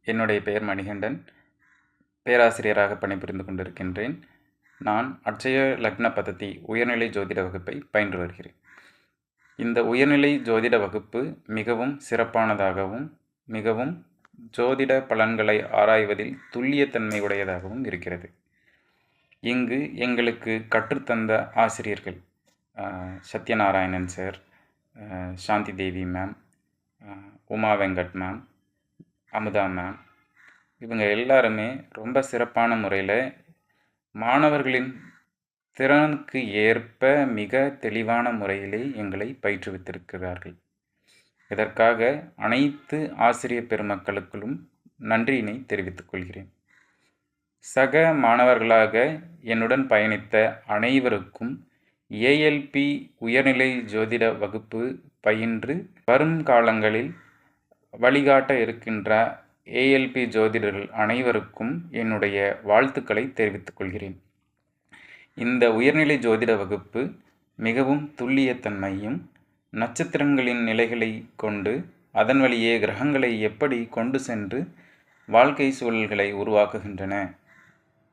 என்னுடைய பெயர் மணிகண்டன். பேராசிரியராக பணிபுரிந்து கொண்டிருக்கின்றேன். நான் அட்சய லக்ன பத்ததி உயர்நிலை ஜோதிட வகுப்பை பயின்று வருகிறேன். இந்த உயர்நிலை ஜோதிட வகுப்பு மிகவும் சிறப்பானதாகவும், மிகவும் ஜோதிட பலன்களை ஆராய்வதில் துல்லியத்தன்மை உடையதாகவும் இருக்கிறது. இங்கு எங்களுக்கு கற்றுத்தந்த ஆசிரியர்கள் Satyanarayanan sir, Shanthi Devi ma'am, Uma Venkat ma'am, Amudha ma'am, இவங்க எல்லாருமே ரொம்ப சிறப்பான முறையில் மாணவர்களின் திறனுக்கு ஏற்ப மிக தெளிவான முறையிலே எங்களை பயிற்றுவித்திருக்கிறார்கள். இதற்காக அனைத்து ஆசிரியர் பெருமக்களுக்கும் நன்றியினை தெரிவித்துக் கொள்கிறேன். சக மாணவர்களாக என்னுடன் பயணித்த அனைவருக்கும் ஏஎல்பி உயர்நிலை ஜோதிட வகுப்பு பயின்று வரும் காலங்களில் வழிகாட்ட இருக்கின்ற ஏஎல்பி ஜோதிடர்கள் அனைவருக்கும் என்னுடைய வாழ்த்துக்களை தெரிவித்துக் கொள்கிறேன். இந்த உயர்நிலை ஜோதிட வகுப்பு மிகவும் துல்லியத்தன்மையும், நட்சத்திரங்களின் நிலைகளை கொண்டு அதன் வழியே கிரகங்களை எப்படி கொண்டு சென்று வாழ்க்கை சூழல்களை உருவாக்குகின்றன,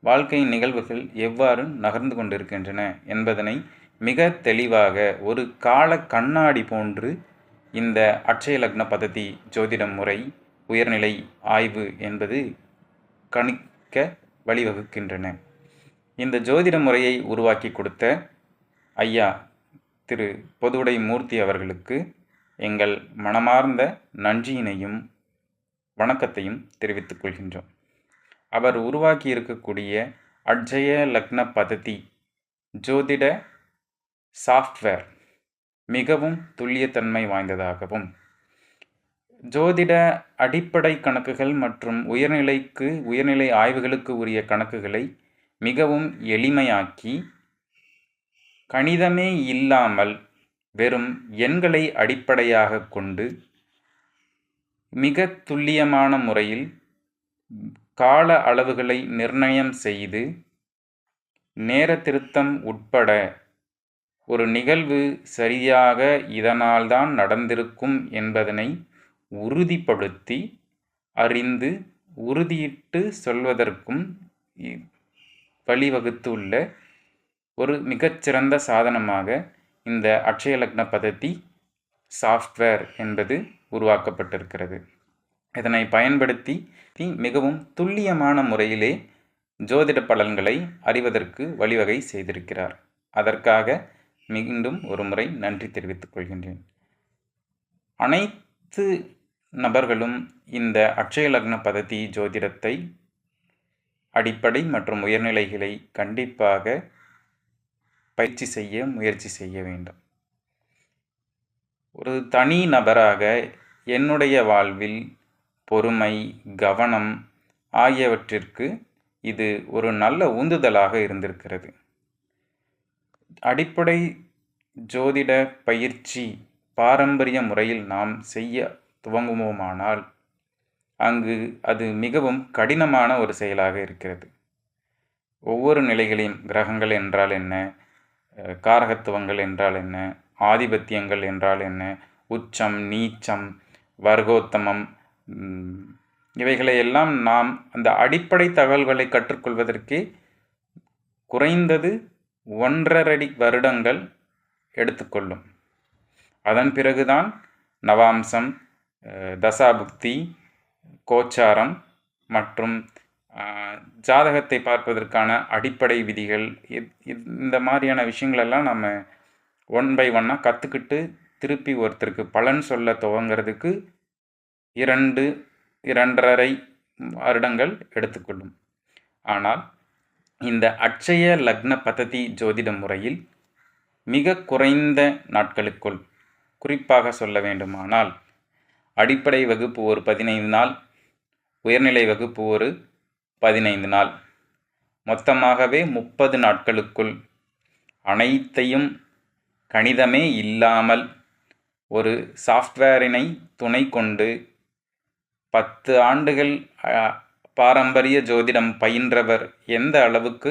வாழ்க்கை நிகழ்வுகள் எவ்வாறு நகர்ந்து கொண்டிருக்கின்றன என்பதனை மிக தெளிவாக ஒரு கால கண்ணாடி போன்று இந்த அட்சய லக்ன பத்ததி ஜோதிட முறை உயர்நிலை ஆய்வு என்பது கணிக்க வழிவகுக்கின்றன. இந்த ஜோதிட முறையை உருவாக்கி கொடுத்த ஐயா திரு பொதுவுடை மூர்த்தி அவர்களுக்கு எங்கள் மனமார்ந்த நன்றியினையும் வணக்கத்தையும் தெரிவித்துக் கொள்கின்றோம். அவர் உருவாக்கி இருக்கக்கூடிய அட்சய லக்ன பத்ததி ஜோதிட சாஃப்ட்வேர் மிகவும் துல்லியத்தன்மை வாய்ந்ததாகவும், ஜோதிட அடிப்படை கணக்குகள் மற்றும் உயர்நிலை ஆய்வுகளுக்கு உரிய கணக்குகளை மிகவும் எளிமையாக்கி, கணிதமே இல்லாமல் வெறும் எண்களை அடிப்படையாக கொண்டு மிக துல்லியமான முறையில் கால அளவுகளை நிர்ணயம் செய்து, நேர திருத்தம் உட்பட ஒரு நிகழ்வு சரியாக இதனால்தான் நடந்திருக்கும் என்பதனை உறுதிப்படுத்தி அறிந்து உறுதியிட்டு சொல்வதற்கும் வழிவகுத்துள்ள ஒரு மிகச்சிறந்த சாதனமாக இந்த அட்சய லக்ன பத்ததி சாஃப்ட்வேர் என்பது உருவாக்கப்பட்டிருக்கிறது. இதனை பயன்படுத்தி மிகவும் துல்லியமான முறையிலே ஜோதிட பலன்களை அறிவதற்கு வழிவகை செய்திருக்கிறார். அதற்காக மீண்டும் ஒரு முறை நன்றி தெரிவித்துக் கொள்கின்றேன். அனைத்து நபர்களும் இந்த அட்சய லக்ன பத்ததி ஜோதிடத்தை அடிப்படை மற்றும் உயர்நிலைகளை கண்டிப்பாக பயிற்சி செய்ய முயற்சி செய்ய வேண்டும். ஒரு தனி நபராக என்னுடைய வாழ்வில் பொறுமை, கவனம் ஆகியவற்றிற்கு இது ஒரு நல்ல உந்துதலாக இருந்திருக்கிறது. அடிப்படை ஜோதிட பயிற்சி பாரம்பரிய முறையில் நாம் செய்ய துவங்குவோமானால் அங்கு அது மிகவும் கடினமான ஒரு செயலாக இருக்கிறது. ஒவ்வொரு நிலைகளையும், கிரகங்கள் என்றால் என்ன, காரகத்துவங்கள் என்றால் என்ன, ஆதிபத்தியங்கள் என்றால் என்ன, உச்சம், நீச்சம், வர்க்கோத்தமம், இவைகளையெல்லாம் நாம் அந்த அடிப்படை தகவல்களை கற்றுக்கொள்வதற்கே குறைந்தது 1.5 வருடங்கள் எடுத்துக்கொள்ளும். அதன் பிறகுதான் நவாம்சம், தசாபுக்தி, கோச்சாரம் மற்றும் ஜாதகத்தை பார்ப்பதற்கான அடிப்படை விதிகள், இந்த மாதிரியான விஷயங்களெல்லாம் நம்ம 1 by 1 கற்றுக்கிட்டு திருப்பி ஒருத்தருக்கு பலன் சொல்ல துவங்கிறதுக்கு 2.5 வருடங்கள் எடுத்துக்கொள்ளும். ஆனால் இந்த அட்சய லக்ன பத்ததி ஜோதிட முறையில் மிக குறைந்த நாட்களுக்குள், குறிப்பாக சொல்ல வேண்டுமானால் அடிப்படை வகுப்பு ஒரு 15 நாள், உயர்நிலை வகுப்பு ஒரு 15 நாள், மொத்தமாகவே 30 நாட்களுக்குள் அனைத்தையும் கணிதமே இல்லாமல் ஒரு சாஃப்ட்வேரினை துணை கொண்டு 10 ஆண்டுகள் பாரம்பரிய ஜோதிடம் பயின்றவர் எந்த அளவுக்கு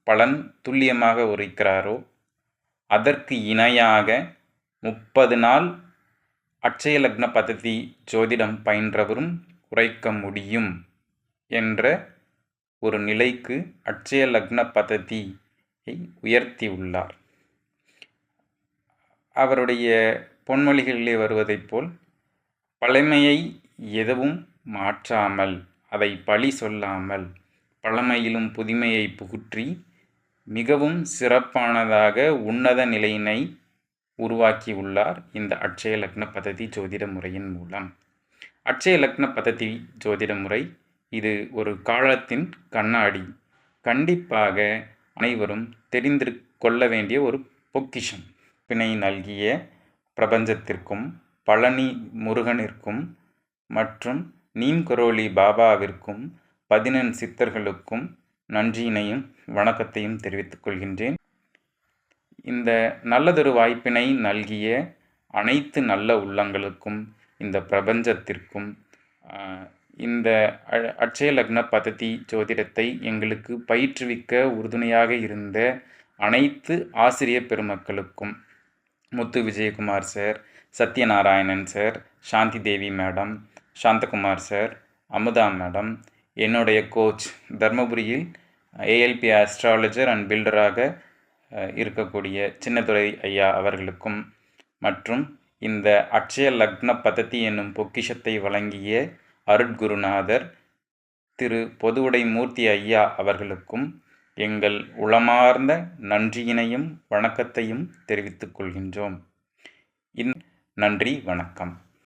பலன் துல்லியமாக உரைக்கிறாரோ அதற்கு இணையாக 30 நாள் அட்சய லக்ன பத்ததி ஜோதிடம் பயின்றவரும் உரைக்க முடியும் என்ற ஒரு நிலைக்கு அட்சய லக்ன பததியை உயர்த்தியுள்ளார். அவருடைய பொன்மொழிகளிலே வருவதைப் போல் பழமையை எதுவும் மாற்றாமல், அதை பழி சொல்லாமல், பழமையிலும் புதுமையை புகுற்றி மிகவும் சிறப்பானதாக உன்னத நிலையினை உருவாக்கியுள்ளார் இந்த அட்சய லக்ன பததி ஜோதிட முறையின் மூலம். அட்சய லக்ன பததி ஜோதிட முறை இது ஒரு காலத்தின் கண்ணாடி. கண்டிப்பாக அனைவரும் தெரிந்து கொள்ள வேண்டிய ஒரு பொக்கிஷம். பிணை நல்கிய பிரபஞ்சத்திற்கும், பழனி முருகனிற்கும் மற்றும் நீம்கரோலி பாபாவிற்கும் 11 சித்தர்களுக்கும் நன்றியினையும் வணக்கத்தையும் தெரிவித்துக் கொள்கின்றேன். இந்த நல்லதொரு வாய்ப்பினை நல்கிய அனைத்து நல்ல உள்ளங்களுக்கும், இந்த பிரபஞ்சத்திற்கும், இந்த அட்சய லக்ன பததி ஜோதிடத்தை எங்களுக்கு பயிற்றுவிக்க உறுதுணையாக இருந்த அனைத்து ஆசிரியர் பெருமக்களுக்கும், Muthu Vijayakumar sir, Satyanarayanan sir, Shanthi Devi madam, Santhakumar sir, Amudha madam, என்னுடைய கோச் தர்மபுரியில் ஏஎல்பி ஆஸ்ட்ராலஜர் அண்ட் பில்டராக இருக்கக்கூடிய சின்னதுரை ஐயா அவர்களுக்கும், மற்றும் இந்த அட்சய லக்ன பததி என்னும் பொக்கிஷத்தை வழங்கிய அருட்குருநாதர் திரு பொதுவுடை மூர்த்தி ஐயா அவர்களுக்கும் எங்கள் உளமார்ந்த நன்றியினையும் வணக்கத்தையும் தெரிவித்துக் கொள்கின்றோம். நன்றி, வணக்கம்.